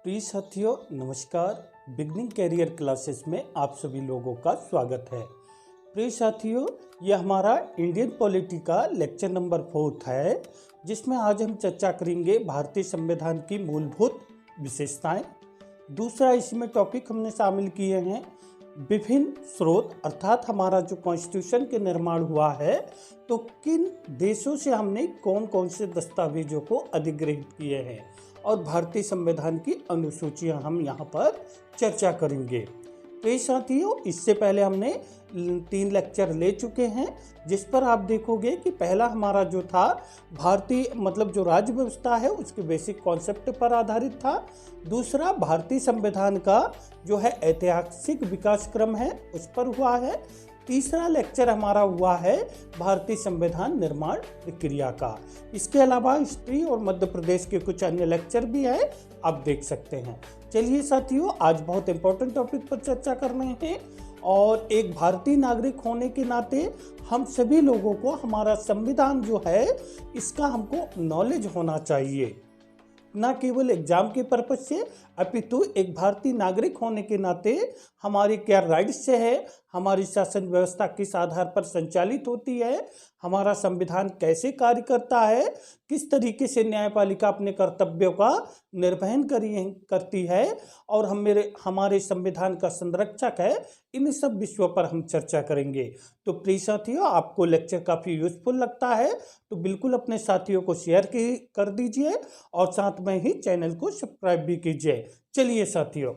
प्रिय साथियों नमस्कार। बिगनिंग कैरियर क्लासेस में आप सभी लोगों का स्वागत है। प्रिय साथियों, यह हमारा इंडियन पॉलिटी का लेक्चर नंबर 4 है, जिसमें आज हम चर्चा करेंगे भारतीय संविधान की मूलभूत विशेषताएं। दूसरा इसमें टॉपिक हमने शामिल किए हैं विभिन्न स्रोत, अर्थात हमारा जो कॉन्स्टिट्यूशन के निर्माण हुआ है तो किन देशों से हमने कौन कौन से दस्तावेजों को अधिग्रहित किए हैं, और भारतीय संविधान की अनुसूचियां हम यहाँ पर चर्चा करेंगे। तो साथियों, इससे पहले हमने 3 लेक्चर ले चुके हैं, जिस पर आप देखोगे कि पहला हमारा जो था भारतीय जो राज्य व्यवस्था है उसके बेसिक कॉन्सेप्ट पर आधारित था। दूसरा भारतीय संविधान का जो है ऐतिहासिक विकास क्रम है उस पर हुआ है। तीसरा लेक्चर हमारा हुआ है भारतीय संविधान निर्माण प्रक्रिया का। इसके अलावा हिस्ट्री और मध्य प्रदेश के कुछ अन्य लेक्चर भी है, आप देख सकते हैं। चलिए साथियों, आज बहुत इंपॉर्टेंट टॉपिक पर चर्चा कर रहे हैं, और एक भारतीय नागरिक होने के नाते हम सभी लोगों को हमारा संविधान जो है इसका हमको नॉलेज होना चाहिए, न केवल एग्जाम के पर्पज से, अपितु एक भारतीय नागरिक होने के नाते हमारे क्या राइट्स है, हमारी शासन व्यवस्था किस आधार पर संचालित होती है, हमारा संविधान कैसे कार्य करता है, किस तरीके से न्यायपालिका अपने कर्तव्यों का निर्वहन करती है, और हमारे संविधान का संरक्षक है, इन सब विषयों पर हम चर्चा करेंगे। तो प्रिय साथियों, आपको लेक्चर काफ़ी यूजफुल लगता है तो बिल्कुल अपने साथियों को शेयर कर दीजिए, और साथ में ही चैनल को सब्सक्राइब भी कीजिए। चलिए साथियों,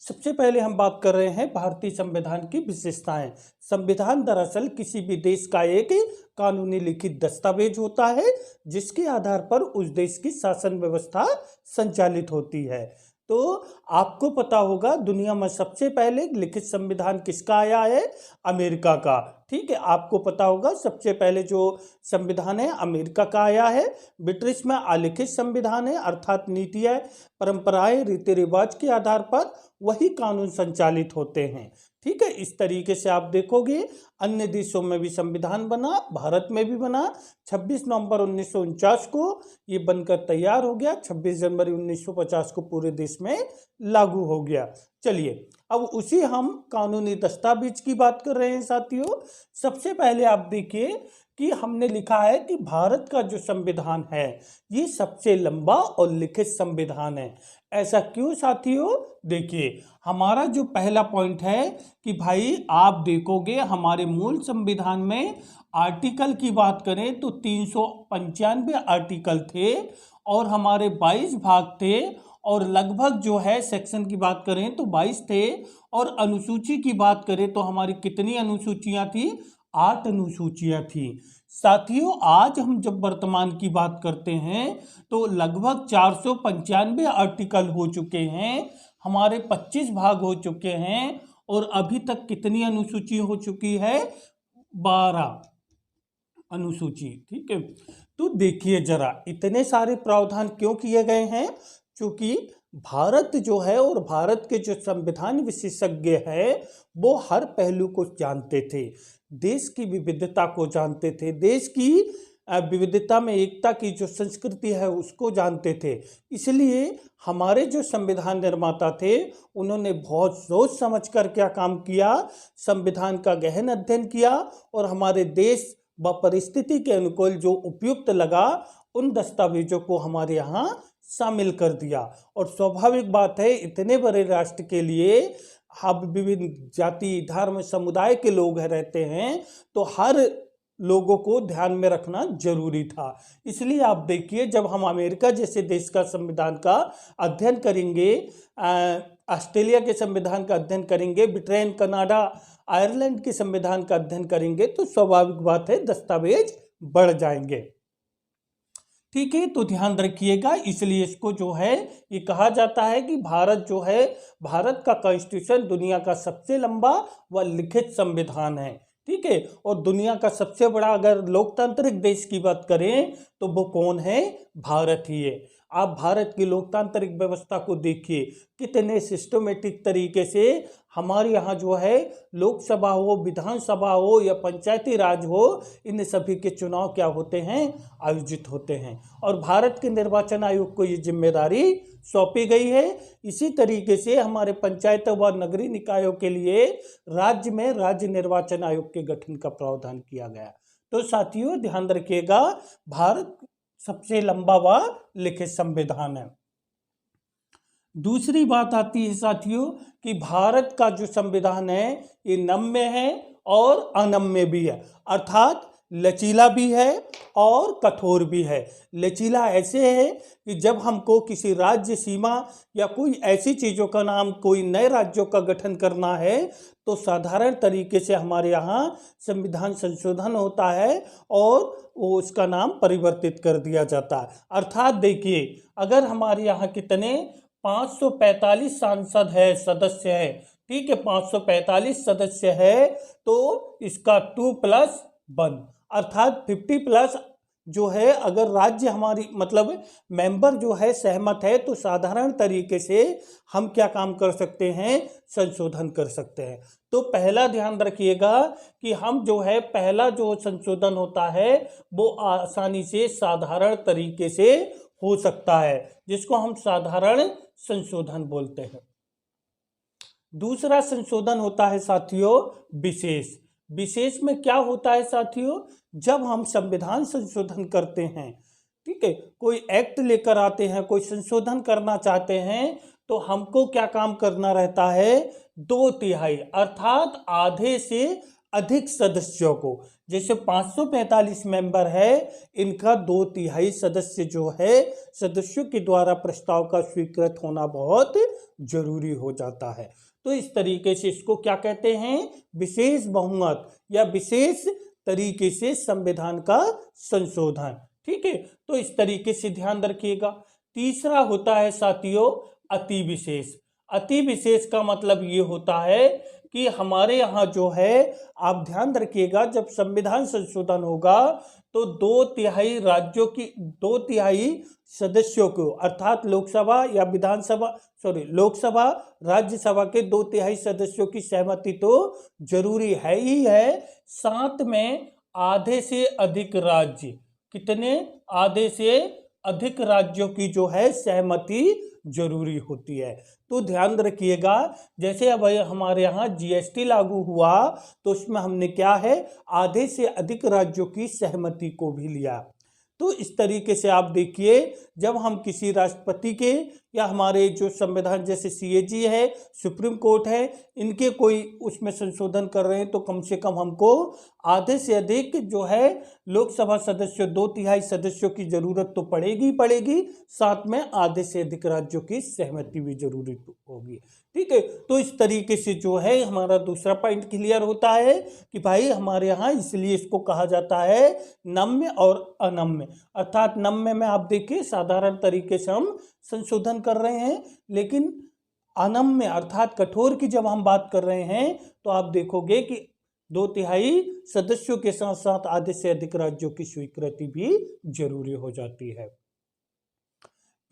सबसे पहले हम बात कर रहे हैं भारतीय संविधान की विशेषताएं। संविधान दरअसल किसी भी देश का एक कानूनी लिखित दस्तावेज होता है, जिसके आधार पर उस देश की शासन व्यवस्था संचालित होती है। तो आपको पता होगा दुनिया में सबसे पहले लिखित संविधान किसका आया है? अमेरिका का। ठीक है, आपको पता होगा सबसे पहले जो संविधान है अमेरिका का आया है। ब्रिटिश में अलिखित संविधान है, अर्थात नीतियाँ, परंपराएं, रीति रिवाज के आधार पर वही कानून संचालित होते हैं। ठीक है, इस तरीके से आप देखोगे अन्य देशों में भी संविधान बना, भारत में भी बना। 26 नवंबर 1949 को ये बनकर तैयार हो गया, 26 जनवरी 1950 को पूरे देश में लागू हो गया। चलिए, अब उसी हम कानूनी दस्तावेज की बात कर रहे हैं साथियों। सबसे पहले आप देखिए कि हमने लिखा है कि भारत का जो संविधान है ये सबसे लंबा और लिखित संविधान है। ऐसा क्यों साथियों? देखिए, हमारा जो पहला पॉइंट है कि भाई आप देखोगे हमारे मूल संविधान में आर्टिकल की बात करें तो 395 आर्टिकल थे, और हमारे 22 भाग थे, और लगभग जो है सेक्शन की बात करें तो 22 थे, और अनुसूची की बात करें तो हमारी कितनी अनुसूचियां थी? 8 अनुसूचियां थी। साथियों, आज हम जब वर्तमान की बात करते हैं तो लगभग 495 आर्टिकल हो चुके हैं, हमारे 25 भाग हो चुके हैं, और अभी तक कितनी अनुसूची हो चुकी है? 12 अनुसूची। ठीक है, तो देखिए जरा इतने सारे प्रावधान क्यों किए गए हैं? क्योंकि भारत जो है और भारत के जो संविधान विशेषज्ञ है वो हर पहलू को जानते थे, देश की विविधता को जानते थे, देश की विविधता में एकता की जो संस्कृति है उसको जानते थे। इसलिए हमारे जो संविधान निर्माता थे उन्होंने बहुत सोच समझ कर क्या काम किया, संविधान का गहन अध्ययन किया, और हमारे देश व परिस्थिति के अनुकूल जो उपयुक्त लगा उन दस्तावेजों को हमारे यहाँ शामिल कर दिया। और स्वाभाविक बात है, इतने बड़े राष्ट्र के लिए हम विभिन्न जाति, धर्म, समुदाय के लोग रहते हैं, तो हर लोगों को ध्यान में रखना जरूरी था। इसलिए आप देखिए, जब हम अमेरिका जैसे देश का संविधान का अध्ययन करेंगे, ऑस्ट्रेलिया के संविधान का अध्ययन करेंगे, ब्रिटेन, कनाडा, आयरलैंड के संविधान का अध्ययन करेंगे, तो स्वाभाविक बात है दस्तावेज बढ़ जाएंगे। ठीक है, तो ध्यान रखिएगा। इसलिए इसको जो है ये कहा जाता है कि भारत जो है, भारत का कॉन्स्टिट्यूशन दुनिया का सबसे लंबा व लिखित संविधान है। ठीक है, और दुनिया का सबसे बड़ा अगर लोकतांत्रिक देश की बात करें तो वो कौन है? भारत ही है। आप भारत की लोकतांत्रिक व्यवस्था को देखिए, कितने सिस्टमेटिक तरीके से हमारे यहाँ जो है लोकसभा हो, विधानसभा हो या पंचायती राज हो, इन सभी के चुनाव क्या होते हैं, आयोजित होते हैं। और भारत के निर्वाचन आयोग को ये जिम्मेदारी सौंपी गई है। इसी तरीके से हमारे पंचायत व नगरीय निकायों के लिए राज्य में राज्य निर्वाचन आयोग के गठन का प्रावधान किया गया। तो साथियों ध्यान रखिएगा, भारत सबसे लंबा व लिखित संविधान है। दूसरी बात आती है साथियों कि भारत का जो संविधान है ये नम्य है और अनम्य भी है, अर्थात लचीला भी है और कठोर भी है। लचीला ऐसे है कि जब हमको किसी राज्य सीमा या कोई ऐसी चीज़ों का नाम, कोई नए राज्यों का गठन करना है तो साधारण तरीके से हमारे यहाँ संविधान संशोधन होता है और वो उसका नाम परिवर्तित कर दिया जाता है। अर्थात देखिए, अगर हमारे यहाँ कितने 545 सांसद है, सदस्य है, ठीक है, 545 सदस्य है, तो इसका 2+1 अर्थात 50+ जो है, अगर राज्य हमारी मतलब मेंबर जो है सहमत है तो साधारण तरीके से हम क्या काम कर सकते हैं, संशोधन कर सकते हैं। तो पहला ध्यान रखिएगा कि हम जो है पहला जो संशोधन होता है वो आसानी से साधारण तरीके से हो सकता है, जिसको हम साधारण संशोधन बोलते हैं। दूसरा संशोधन होता है साथियों विशेष। विशेष में क्या होता है साथियों, जब हम संविधान संशोधन करते हैं, ठीक है, कोई एक्ट लेकर आते हैं, कोई संशोधन करना चाहते हैं, तो हमको क्या काम करना रहता है, 2/3 अर्थात आधे से अधिक सदस्यों को, जैसे 545 मेंबर है, इनका 2/3 सदस्य जो है सदस्यों के द्वारा प्रस्ताव का स्वीकृत होना बहुत जरूरी हो जाता है। तो इस तरीके से इसको क्या कहते हैं, विशेष बहुमत या विशेष तरीके से संविधान का संशोधन, ठीक है। तो इस तरीके से ध्यान रखिएगा। तीसरा होता है साथियों अति विशेष। अति विशेष का मतलब ये होता है कि हमारे यहाँ जो है, आप ध्यान रखिएगा, जब संविधान संशोधन होगा तो 2/3 राज्यों की 2/3 सदस्यों को, अर्थात लोकसभा या विधानसभा, लोकसभा राज्यसभा के 2/3 सदस्यों की सहमति तो जरूरी है ही है, साथ में आधे से अधिक राज्य, कितने, आधे से अधिक राज्यों की जो है सहमति जरूरी होती है। तो ध्यान रखिएगा, जैसे अब हमारे यहाँ जीएसटी लागू हुआ तो उसमें हमने क्या है, आधे से अधिक राज्यों की सहमति को भी लिया। तो इस तरीके से आप देखिए, जब हम किसी राष्ट्रपति के या हमारे जो संविधान जैसे सीएजी है, सुप्रीम कोर्ट है, इनके कोई उसमें संशोधन कर रहे हैं तो कम से कम हमको आधे से अधिक जो है लोकसभा सदस्यों, 2/3 सदस्यों की जरूरत तो पड़ेगी पड़ेगी, साथ में आधे से अधिक राज्यों की सहमति भी जरूरी होगी, ठीक है। तो इस तरीके से जो है हमारा दूसरा पॉइंट क्लियर होता है कि भाई हमारे यहाँ इसलिए इसको कहा जाता है नम्य और अनम्य। अर्थात नम्य में आप देखिए साधारण तरीके से हम संशोधन कर रहे हैं, लेकिन अनम्य अर्थात कठोर की जब हम बात कर रहे हैं तो आप देखोगे कि 2/3 सदस्यों के साथ साथ आधे से अधिक राज्यों की स्वीकृति भी जरूरी हो जाती है।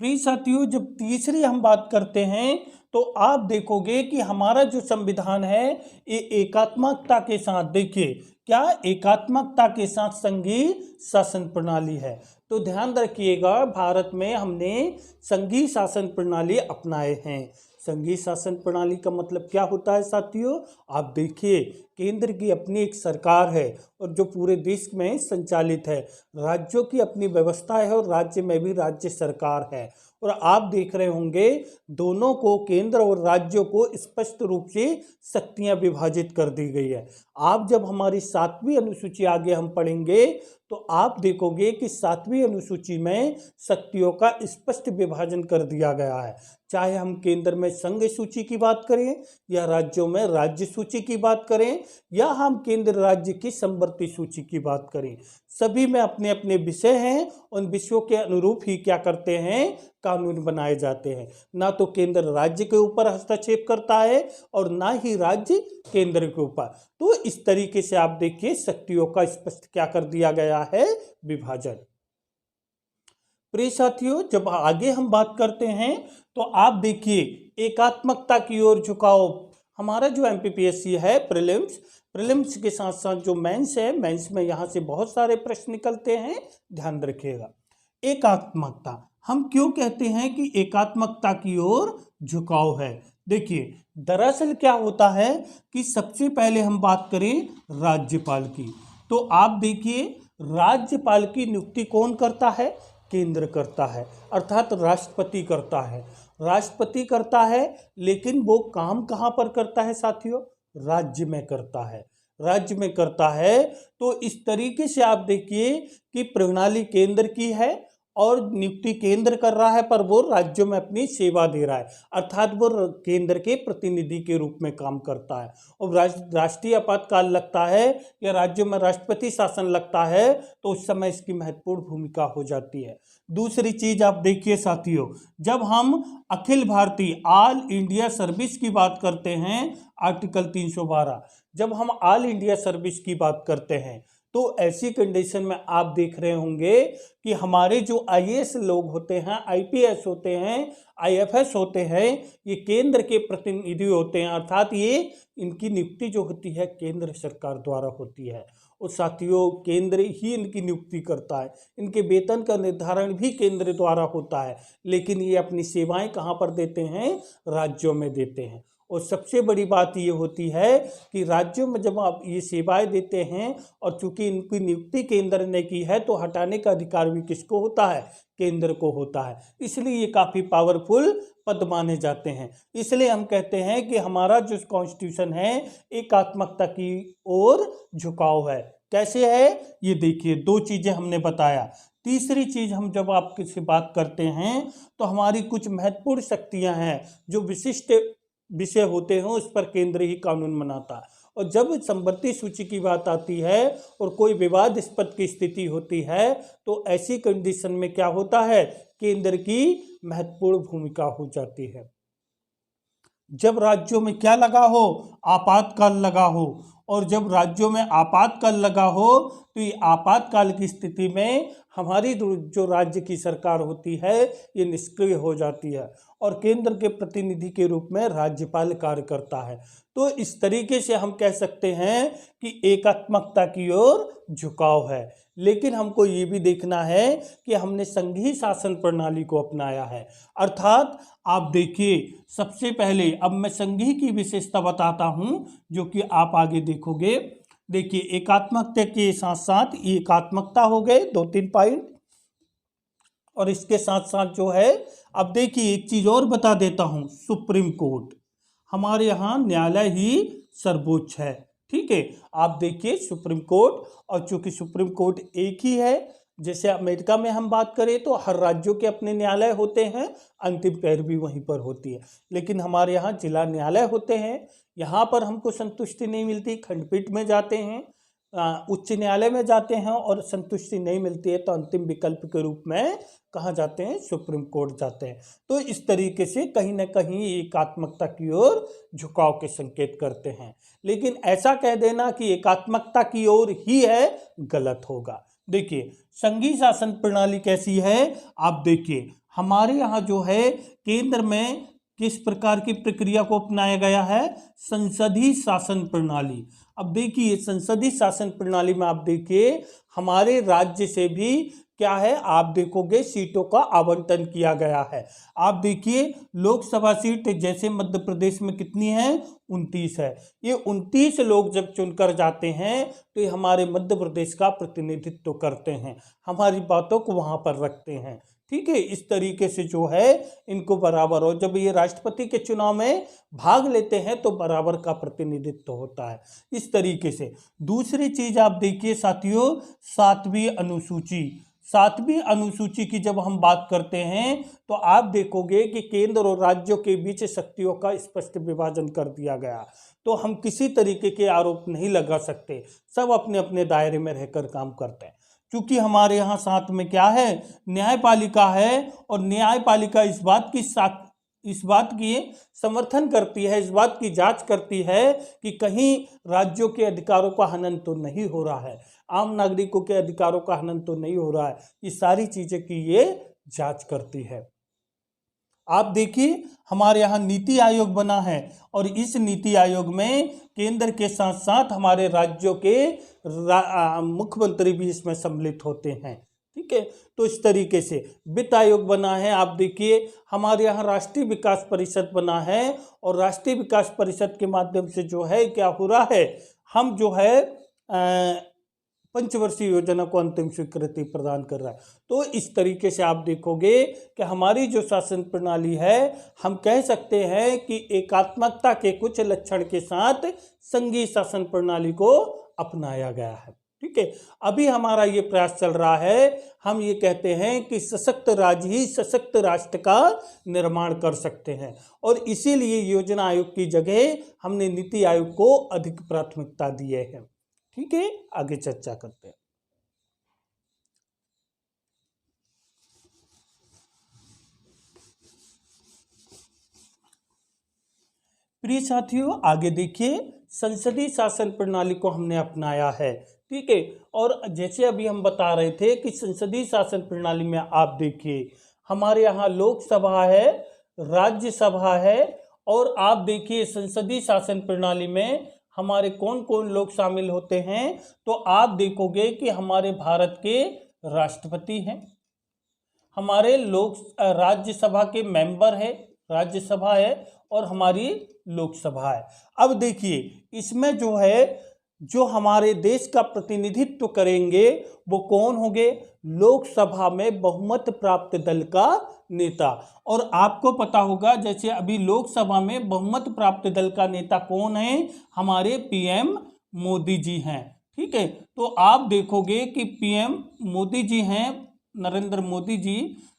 प्रिय साथियों, जब तीसरी हम बात करते हैं तो आप देखोगे कि हमारा जो संविधान है ये एकात्मकता के साथ, देखिए क्या, एकात्मकता के साथ संघीय शासन प्रणाली है। तो ध्यान रखिएगा, भारत में हमने संघीय शासन प्रणाली अपनाए हैं। संघीय शासन प्रणाली का मतलब क्या होता है साथियों, आप देखिए, केंद्र की अपनी एक सरकार है और जो पूरे देश में संचालित है, राज्यों की अपनी व्यवस्था है और राज्य में भी राज्य सरकार है। और आप देख रहे होंगे दोनों को, केंद्र और राज्यों को स्पष्ट रूप से शक्तियां विभाजित कर दी गई है। आप जब हमारी 7वीं अनुसूची आगे हम पढ़ेंगे तो आप देखोगे कि 7वीं अनुसूची में शक्तियों का स्पष्ट विभाजन कर दिया गया है। चाहे हम केंद्र में संघ सूची की बात करें या राज्यों में राज्य सूची की बात करें या हम केंद्र राज्य की समवर्ती सूची की बात करें, सभी में अपने अपने विषय हैं। उन विषयों के अनुरूप ही क्या करते हैं, कानून बनाए जाते हैं। ना तो केंद्र राज्य के ऊपर हस्तक्षेप करता है और ना ही राज्य केंद्र के ऊपर। तो इस तरीके से आप देखिए शक्तियों का स्पष्ट क्या कर दिया गया है, विभाजन। प्रिय साथियों, जब आगे हम बात करते हैं तो आप देखिए एकात्मकता की ओर झुकाव। हमारा जो एमपीपीएससी है प्रीलिम्स के साथ साथ जो मेंस है, मेंस में यहाँ से बहुत सारे प्रश्न निकलते हैं, ध्यान रखिएगा। एकात्मकता, हम क्यों कहते हैं कि एकात्मकता की ओर झुकाव है? देखिए दरअसल क्या होता है कि सबसे पहले हम बात करें राज्यपाल की, तो आप देखिए राज्यपाल की नियुक्ति कौन करता है? केंद्र करता है, अर्थात राष्ट्रपति करता है। राष्ट्रपति करता है, लेकिन वो काम कहाँ पर करता है साथियों? राज्य में करता है, राज्य में करता है। तो इस तरीके से आप देखिए कि प्रणाली केंद्र की है और नियुक्ति केंद्र कर रहा है, पर वो राज्यों में अपनी सेवा दे रहा है, अर्थात वो केंद्र के प्रतिनिधि के रूप में काम करता है। और राष्ट्रीय आपातकाल लगता है या राज्यों में राष्ट्रपति शासन लगता है तो उस समय इसकी महत्वपूर्ण भूमिका हो जाती है। दूसरी चीज आप देखिए साथियों, जब हम Akhil Bharatiya all India service की बात करते हैं, आर्टिकल 312, जब हम ऑल इंडिया सर्विस की बात करते हैं तो ऐसी कंडीशन में आप देख रहे होंगे कि हमारे जो आईएएस लोग होते हैं, आईपीएस होते हैं, आईएफएस होते हैं, ये केंद्र के प्रतिनिधि होते हैं, अर्थात ये इनकी नियुक्ति जो होती है केंद्र सरकार द्वारा होती है। और साथियों केंद्र ही इनकी नियुक्ति करता है, इनके वेतन का निर्धारण भी केंद्र द्वारा होता है, लेकिन ये अपनी सेवाएं कहाँ पर देते हैं? राज्यों में देते हैं। और सबसे बड़ी बात ये होती है कि राज्यों में जब आप ये सेवाएं देते हैं और चूंकि इनकी नियुक्ति केंद्र ने की है तो हटाने का अधिकार भी किसको होता है? केंद्र को होता है। इसलिए ये काफ़ी पावरफुल पद माने जाते हैं। इसलिए हम कहते हैं कि हमारा जो कॉन्स्टिट्यूशन है एकात्मकता की ओर झुकाव है। कैसे है ये देखिए, दो चीज़ें हमने बताया। तीसरी चीज, हम जब आपके से बात करते हैं तो हमारी कुछ महत्वपूर्ण शक्तियां हैं, जो विशिष्ट विषय होते हैं उस पर केंद्र ही कानून बनाता है। और जब संवर्ती सूची की बात आती है और कोई विवादास्पद की स्थिति होती है तो ऐसी कंडीशन में क्या होता है? केंद्र की महत्वपूर्ण भूमिका हो जाती है। जब राज्यों में क्या लगा हो? आपातकाल लगा हो। और जब राज्यों में आपातकाल लगा हो तो ये आपातकाल की स्थिति में हमारी जो राज्य की सरकार होती है ये निष्क्रिय हो जाती है और केंद्र के प्रतिनिधि के रूप में राज्यपाल कार्य करता है। तो इस तरीके से हम कह सकते हैं कि एकात्मकता की ओर झुकाव है। लेकिन हमको ये भी देखना है कि हमने संघीय शासन प्रणाली को अपनाया है, अर्थात आप देखिए सबसे पहले अब मैं संघीय की विशेषता बताता हूं जो कि आप आगे देखोगे। देखिए एकात्मकता के साथ साथ एकात्मकता हो गए 2-3 पॉइंट, और इसके साथ साथ जो है अब देखिए एक चीज और बता देता हूं, सुप्रीम कोर्ट हमारे यहाँ न्यायालय ही सर्वोच्च है। ठीक है, आप देखिए सुप्रीम कोर्ट, और चूंकि सुप्रीम कोर्ट एक ही है, जैसे अमेरिका में हम बात करें तो हर राज्यों के अपने न्यायालय होते हैं, अंतिम पैरवी वहीं पर होती है, लेकिन हमारे यहाँ जिला न्यायालय होते हैं। यहाँ पर हमको संतुष्टि नहीं मिलती, खंडपीठ में जाते हैं, उच्च न्यायालय में जाते हैं, और संतुष्टि नहीं मिलती है तो अंतिम विकल्प के रूप में कहाँ जाते हैं? सुप्रीम कोर्ट जाते हैं। तो इस तरीके से कहीं ना कहीं एकात्मकता की ओर झुकाव के संकेत करते हैं, लेकिन ऐसा कह देना कि एकात्मकता की ओर ही है, गलत होगा। देखिए संघीय शासन प्रणाली कैसी है, आप देखिए हमारे यहाँ जो है केंद्र में किस प्रकार की प्रक्रिया को अपनाया गया है? संसदीय शासन प्रणाली। अब देखिए संसदीय शासन प्रणाली में आप देखिए हमारे राज्य से भी क्या है, आप देखोगे सीटों का आवंटन किया गया है। आप देखिए लोकसभा सीट जैसे मध्य प्रदेश में कितनी है? 29 है। ये 29 लोग जब चुनकर जाते हैं तो ये हमारे मध्य प्रदेश का प्रतिनिधित्व करते हैं, हमारी बातों को वहां पर रखते हैं। ठीक है, इस तरीके से जो है इनको बराबर, और जब ये राष्ट्रपति के चुनाव में भाग लेते हैं तो बराबर का प्रतिनिधित्व होता है, इस तरीके से। दूसरी चीज आप देखिए साथियों, 7वीं अनुसूची। 7वीं अनुसूची की जब हम बात करते हैं तो आप देखोगे कि केंद्र और राज्यों के बीच शक्तियों का स्पष्ट विभाजन कर दिया गया, तो हम किसी तरीके के आरोप नहीं लगा सकते, सब अपने अपने दायरे में रहकर काम करते हैं। क्योंकि हमारे यहाँ साथ में क्या है? न्यायपालिका है, और न्यायपालिका इस बात की समर्थन करती है, इस बात की जांच करती है कि कहीं राज्यों के अधिकारों का हनन तो नहीं हो रहा है, आम नागरिकों के अधिकारों का हनन तो नहीं हो रहा है, ये सारी चीज़ें की ये जांच करती है। आप देखिए हमारे यहाँ नीति आयोग बना है और इस नीति आयोग में केंद्र के साथ साथ हमारे राज्यों के मुख्यमंत्री भी इसमें सम्मिलित होते हैं। ठीक है, तो इस तरीके से वित्त आयोग बना है। आप देखिए हमारे यहाँ राष्ट्रीय विकास परिषद बना है और राष्ट्रीय विकास परिषद के माध्यम से जो है क्या हो रहा है, हम जो है पंचवर्षीय योजना को अंतिम स्वीकृति प्रदान कर रहा है। तो इस तरीके से आप देखोगे कि हमारी जो शासन प्रणाली है, हम कह सकते हैं कि एकात्मकता के कुछ लक्षण के साथ संघीय शासन प्रणाली को अपनाया गया है। ठीक है, अभी हमारा ये प्रयास चल रहा है, हम ये कहते हैं कि सशक्त राज्य ही सशक्त राष्ट्र का निर्माण कर सकते हैं और इसीलिए योजना आयोग की जगह हमने नीति आयोग को अधिक प्राथमिकता दी है। ठीक है, आगे चर्चा करते हैं। प्रिय साथियों, आगे देखिए संसदीय शासन प्रणाली को हमने अपनाया है। ठीक है, और जैसे अभी हम बता रहे थे कि संसदीय शासन प्रणाली में आप देखिए हमारे यहाँ लोकसभा है, राज्यसभा है और आप देखिए संसदीय शासन प्रणाली में हमारे कौन कौन लोग शामिल होते हैं। तो आप देखोगे कि हमारे भारत के राष्ट्रपति हैं, हमारे राज्यसभा के मेंबर है, राज्यसभा है और हमारी लोकसभा है। अब देखिए इसमें जो है जो हमारे देश का प्रतिनिधित्व करेंगे वो कौन होंगे, लोकसभा में बहुमत प्राप्त दल का नेता। और आपको पता होगा जैसे अभी लोकसभा में बहुमत प्राप्त दल का नेता कौन है, हमारे पीएम मोदी जी हैं। ठीक है, तो आप देखोगे कि पीएम मोदी जी हैं, नरेंद्र मोदी जी।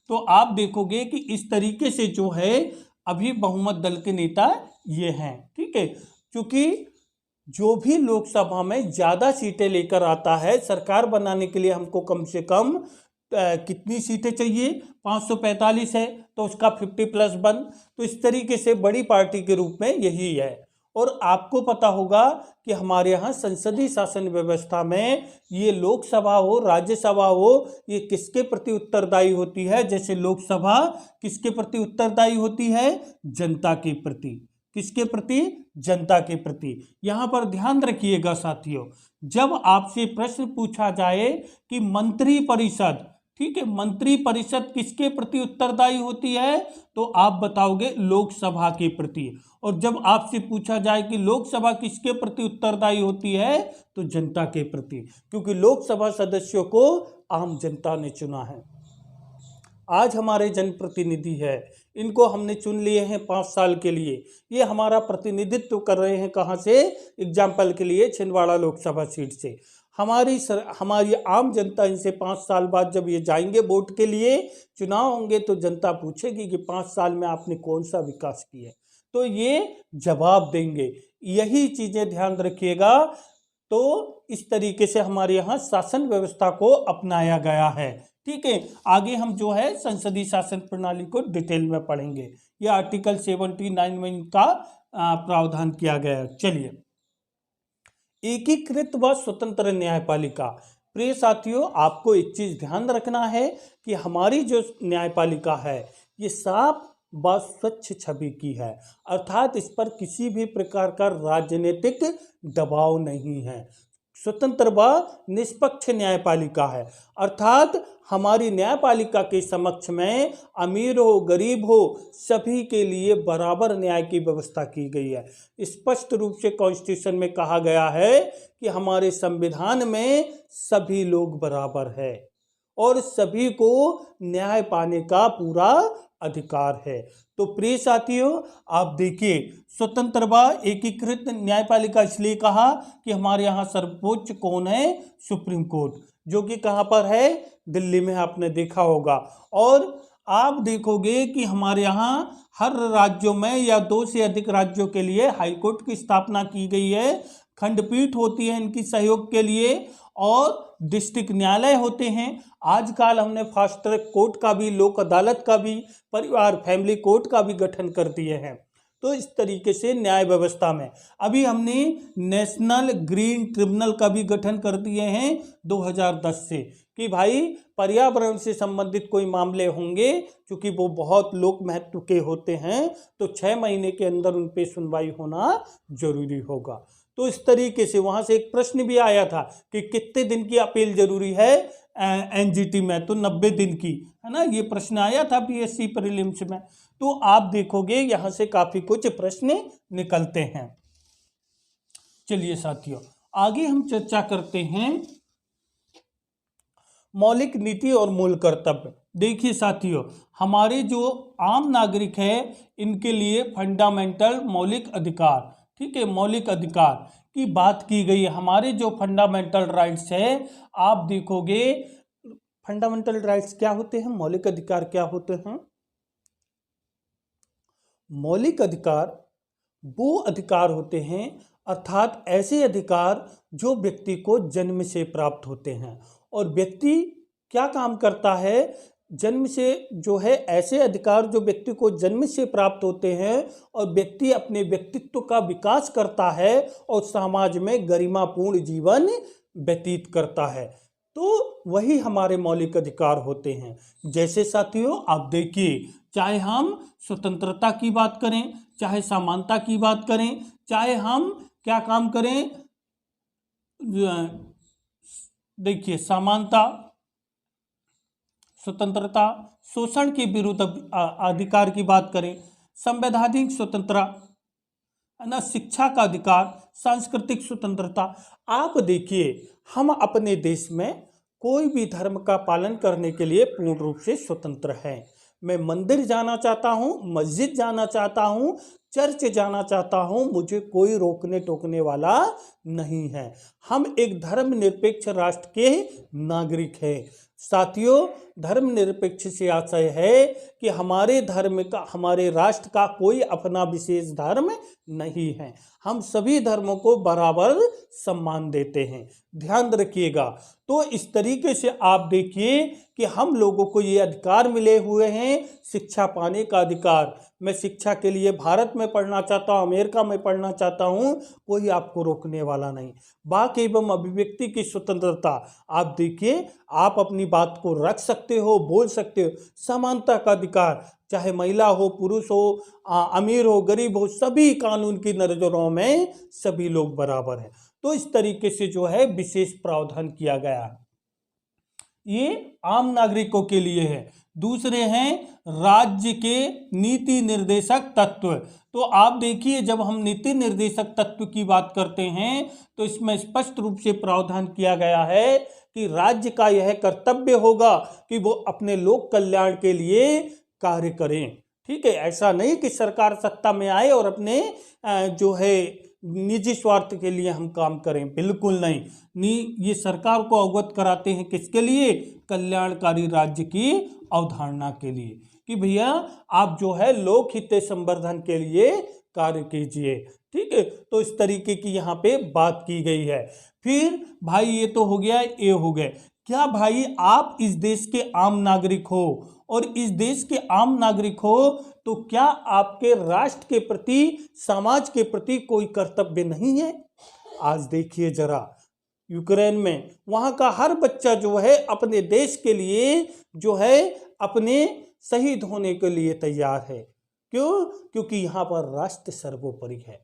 तो आप देखोगे कि इस तरीके से जो है अभी बहुमत दल के नेता ये हैं। ठीक है, क्योंकि जो भी लोकसभा में ज़्यादा सीटें लेकर आता है, सरकार बनाने के लिए हमको कम से कम कितनी सीटें चाहिए, 545 है, तो उसका 50+1। तो इस तरीके से बड़ी पार्टी के रूप में यही है। और आपको पता होगा कि हमारे यहाँ संसदीय शासन व्यवस्था में ये लोकसभा हो, राज्यसभा हो, ये किसके प्रति उत्तरदायी होती है। जैसे लोकसभा किसके प्रति उत्तरदायी होती है, जनता के प्रति। किसके प्रति, जनता के प्रति। यहाँ पर ध्यान रखिएगा साथियों, जब आपसे प्रश्न पूछा जाए कि मंत्रिपरिषद, ठीक है, मंत्रिपरिषद किसके प्रति उत्तरदायी होती है, तो आप बताओगे लोकसभा के प्रति। और जब आपसे पूछा जाए कि लोकसभा किसके प्रति उत्तरदायी होती है, तो जनता के प्रति, क्योंकि लोकसभा सदस्यों को आम जनता ने चुना है। आज हमारे जनप्रतिनिधि है, इनको हमने चुन लिए हैं 5 साल के लिए। ये हमारा प्रतिनिधित्व कर रहे हैं कहाँ से, एग्जाम्पल के लिए छिंदवाड़ा लोकसभा सीट से। हमारी आम जनता इनसे 5 साल बाद जब ये जाएंगे वोट के लिए, चुनाव होंगे, तो जनता पूछेगी कि 5 साल में आपने कौन सा विकास किया, तो ये जवाब देंगे। यही चीज़ें ध्यान रखिएगा। तो इस तरीके से हमारे यहाँ शासन व्यवस्था को अपनाया गया है। ठीक है, आगे हम जो है संसदीय शासन प्रणाली को डिटेल में पढ़ेंगे। यह आर्टिकल 79 में इनका प्रावधान किया गया है। चलिए, एकीकृत व स्वतंत्र न्यायपालिका। प्रिय साथियों, आपको एक चीज ध्यान रखना है कि हमारी जो न्यायपालिका है ये साफ व स्वच्छ छवि की है, अर्थात इस पर किसी भी प्रकार का राजनीतिक दबाव नहीं है। स्वतंत्र व निष्पक्ष न्यायपालिका है, अर्थात हमारी न्यायपालिका के समक्ष में अमीर हो गरीब हो सभी के लिए बराबर न्याय की व्यवस्था की गई है। स्पष्ट रूप से कॉन्स्टिट्यूशन में कहा गया है कि हमारे संविधान में सभी लोग बराबर है और सभी को न्याय पाने का पूरा अधिकार है। तो प्रिय साथियों, आप देखिए स्वतंत्र व एकीकृत न्यायपालिका इसलिए कहा कि हमारे यहाँ सर्वोच्च कौन है, सुप्रीम कोर्ट, जो कि कहाँ पर है, दिल्ली में, आपने देखा होगा। और आप देखोगे कि हमारे यहाँ हर राज्यों में या 2 से अधिक राज्यों के लिए हाईकोर्ट की स्थापना की गई है, खंडपीठ होती है इनकी सहयोग के लिए और डिस्ट्रिक्ट न्यायालय होते हैं। आजकल हमने फास्ट ट्रैक कोर्ट का भी, लोक अदालत का भी, परिवार फैमिली कोर्ट का भी गठन कर दिए हैं। तो इस तरीके से न्याय व्यवस्था में अभी हमने नेशनल ग्रीन ट्रिब्यूनल का भी गठन कर दिए हैं 2010 से, कि भाई पर्यावरण से संबंधित कोई मामले होंगे, क्योंकि वो बहुत लोक महत्व के होते हैं, तो 6 महीने के अंदर उन पे सुनवाई होना जरूरी होगा। तो इस तरीके से वहां से एक प्रश्न भी आया था कि कितने दिन की अपील जरूरी है एनजीटी में, तो 90 दिन की, है ना। ये प्रश्न आया था पीएससी प्रीलिम्स में। तो आप देखोगे यहां से काफी कुछ प्रश्न निकलते हैं। चलिए साथियों, आगे हम चर्चा करते हैं मौलिक नीति और मूल कर्तव्य। देखिए साथियों, हमारे जो आम नागरिक है इनके लिए फंडामेंटल मौलिक अधिकार, ठीक है, मौलिक अधिकार की बात की गई है। हमारे जो फंडामेंटल राइट्स है, आप देखोगे फंडामेंटल राइट्स क्या होते हैं, मौलिक अधिकार क्या होते हैं। मौलिक अधिकार वो अधिकार होते हैं, अर्थात ऐसे अधिकार जो व्यक्ति को जन्म से प्राप्त होते हैं। और व्यक्ति क्या काम करता है, जन्म से जो है ऐसे अधिकार जो व्यक्ति को जन्म से प्राप्त होते हैं, और व्यक्ति अपने व्यक्तित्व का विकास करता है और समाज में गरिमापूर्ण जीवन व्यतीत करता है। तो वही हमारे मौलिक अधिकार होते हैं। जैसे साथियों आप देखिए, चाहे हम स्वतंत्रता की बात करें, चाहे समानता की बात करें, चाहे हम क्या काम करें, देखिए समानता, स्वतंत्रता, शोषण के विरुद्ध अधिकार की बात करें, संवैधानिक स्वतंत्रता, है ना, शिक्षा का अधिकार, सांस्कृतिक स्वतंत्रता। आप देखिए, हम अपने देश में कोई भी धर्म का पालन करने के लिए पूर्ण रूप से स्वतंत्र हैं। मैं मंदिर जाना चाहता हूँ, मस्जिद जाना चाहता हूँ, चर्च जाना चाहता हूँ, मुझे कोई रोकने टोकने वाला नहीं है। हम एक धर्मनिरपेक्ष राष्ट्र के नागरिक हैं। साथियों, धर्मनिरपेक्ष से आशय है कि हमारे धर्म का, हमारे राष्ट्र का कोई अपना विशेष धर्म नहीं है। हम सभी धर्मों को बराबर सम्मान देते हैं, ध्यान रखिएगा। तो इस तरीके से आप देखिए कि हम लोगों को ये अधिकार मिले हुए हैं, शिक्षा पाने का अधिकार। मैं शिक्षा के लिए भारत में पढ़ना चाहता हूँ, अमेरिका में पढ़ना चाहता हूँ, कोई आपको रोकने वाला नहीं। वाक एवं अभिव्यक्ति की स्वतंत्रता, आप देखिए, आप अपनी बात को रख सकते हो, बोल सकते हो। समानता का अधिकार, चाहे महिला हो, पुरुष हो, अमीर हो, गरीब हो, सभी कानून की नजरों में सभी लोग बराबर हैं। तो इस तरीके से जो है विशेष प्रावधान किया गया है। ये आम नागरिकों के लिए है। दूसरे हैं राज्य के नीति निर्देशक तत्व। तो आप देखिए, जब हम नीति निर्देशक तत्व की बात करते हैं तो इसमें स्पष्ट रूप से प्रावधान किया गया है कि राज्य का यह कर्तव्य होगा कि वो अपने लोक कल्याण के लिए कार्य करें। ठीक है, ऐसा नहीं कि सरकार सत्ता में आए और अपने जो है निजी स्वार्थ के लिए हम काम करें, बिल्कुल नहीं। ये सरकार को अवगत कराते हैं किसके लिए, कल्याणकारी राज्य की अवधारणा के लिए, कि भैया आप जो है लोक हित संवर्धन के लिए कार्य कीजिए। ठीक है, तो इस तरीके की यहाँ पे बात की गई है। फिर भाई ये तो हो गया, ये हो गए। क्या भाई आप इस देश के आम नागरिक हो, और इस देश के आम नागरिक हो तो क्या आपके राष्ट्र के प्रति, समाज के प्रति कोई कर्तव्य नहीं है? आज देखिए जरा, यूक्रेन में वहां का हर बच्चा जो है अपने देश के लिए जो है अपने शहीद होने के लिए तैयार है। क्यों? क्योंकि यहाँ पर राष्ट्र सर्वोपरि है।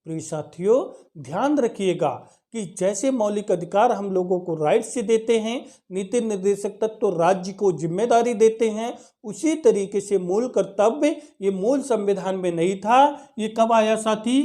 प्रिय साथियों, ध्यान रखिएगा कि जैसे मौलिक अधिकार हम लोगों को राइट से देते हैं, नीति निर्देशक तत्व राज्य को जिम्मेदारी देते हैं, उसी तरीके से मूल कर्तव्य, ये मूल संविधान में नहीं था। ये कब आया साथी?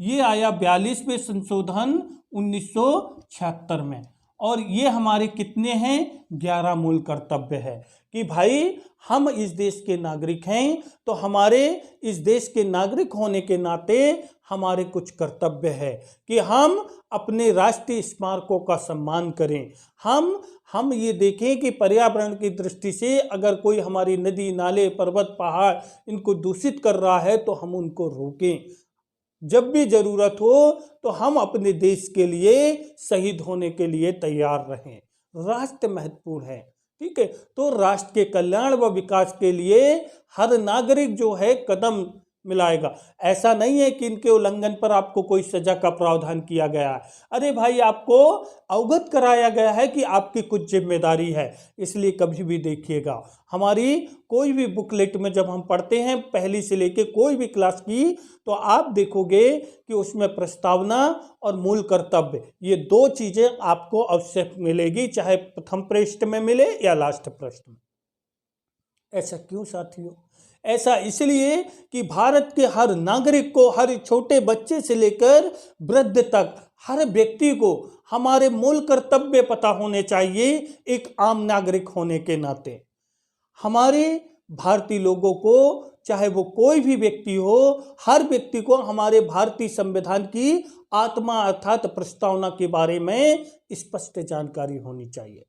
ये आया 42वें संशोधन 1976 में। और ये हमारे कितने हैं? 11 मूल कर्तव्य है कि भाई हम इस देश के नागरिक हैं, तो हमारे इस देश के नागरिक होने के नाते हमारे कुछ कर्तव्य है कि हम अपने राष्ट्रीय स्मारकों का सम्मान करें। हम ये देखें कि पर्यावरण की दृष्टि से अगर कोई हमारी नदी, नाले, पर्वत, पहाड़ इनको दूषित कर रहा है तो हम उनको रोकें। जब भी जरूरत हो तो हम अपने देश के लिए शहीद होने के लिए तैयार रहें। राष्ट्र महत्वपूर्ण है। ठीक है, तो राष्ट्र के कल्याण व विकास के लिए हर नागरिक जो है कदम मिलाएगा। ऐसा नहीं है कि इनके उल्लंघन पर आपको कोई सजा का प्रावधान किया गया है। अरे भाई, आपको अवगत कराया गया है कि आपकी कुछ जिम्मेदारी है। इसलिए कभी भी देखिएगा, हमारी कोई भी बुकलेट में जब हम पढ़ते हैं पहली से लेके कोई भी क्लास की, तो आप देखोगे कि उसमें प्रस्तावना और मूल कर्तव्य, ये दो चीजें आपको अवश्य मिलेगी, चाहे प्रथम पृष्ठ में मिले या लास्ट पृष्ठ में। ऐसा क्यों साथियों? ऐसा इसलिए कि भारत के हर नागरिक को, हर छोटे बच्चे से लेकर वृद्ध तक, हर व्यक्ति को हमारे मूल कर्तव्य पता होने चाहिए। एक आम नागरिक होने के नाते हमारे भारतीय लोगों को, चाहे वो कोई भी व्यक्ति हो, हर व्यक्ति को हमारे भारतीय संविधान की आत्मा अर्थात प्रस्तावना के बारे में स्पष्ट जानकारी होनी चाहिए।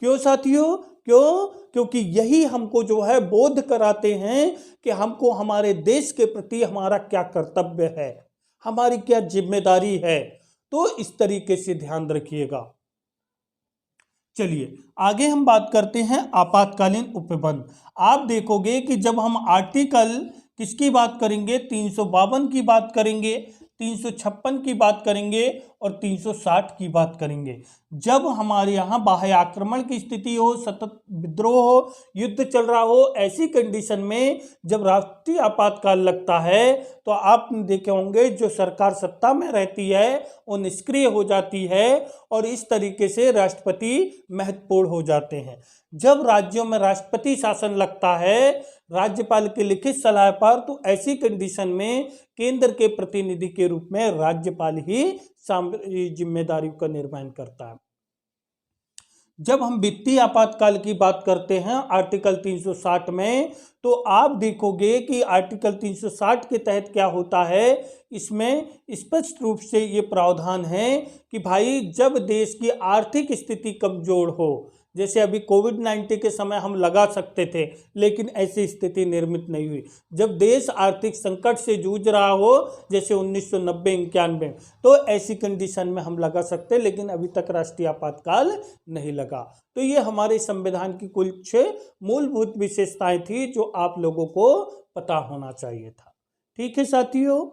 क्यों साथियों? क्योंकि यही हमको जो है बोध कराते हैं कि हमको हमारे देश के प्रति हमारा क्या कर्तव्य है, हमारी क्या जिम्मेदारी है। तो इस तरीके से ध्यान रखिएगा। चलिए आगे हम बात करते हैं आपातकालीन उपबंध। आप देखोगे कि जब हम आर्टिकल किसकी बात करेंगे, 352 की बात करेंगे, 356 की बात करेंगे और 360 की बात करेंगे। जब हमारे यहाँ बाह्य आक्रमण की स्थिति हो, सतत विद्रोह हो, युद्ध चल रहा हो, ऐसी कंडीशन में जब राष्ट्रीय आपातकाल लगता है तो आप देखे होंगे जो सरकार सत्ता में रहती है वो निष्क्रिय हो जाती है और इस तरीके से राष्ट्रपति महत्वपूर्ण हो जाते हैं। जब राज्यों में राष्ट्रपति शासन लगता है राज्यपाल के लिखित सलाह पर, तो ऐसी कंडीशन में केंद्र के प्रतिनिधि के रूप में राज्यपाल ही जिम्मेदारी का निर्वहन करता है। जब हम वित्तीय आपातकाल की बात करते हैं आर्टिकल 360 में, तो आप देखोगे कि आर्टिकल 360 के तहत क्या होता है, इसमें स्पष्ट रूप से ये प्रावधान है कि भाई जब देश की आर्थिक स्थिति कमजोर हो, जैसे अभी कोविड-19 के समय हम लगा सकते थे लेकिन ऐसी स्थिति निर्मित नहीं हुई, जब देश आर्थिक संकट से जूझ रहा हो जैसे 1990-91, तो ऐसी कंडीशन में हम लगा सकते, लेकिन अभी तक राष्ट्रीय आपातकाल नहीं लगा। तो ये हमारे संविधान की कुछ मूलभूत विशेषताएं थी जो आप लोगों को पता होना चाहिए था। ठीक है साथियों।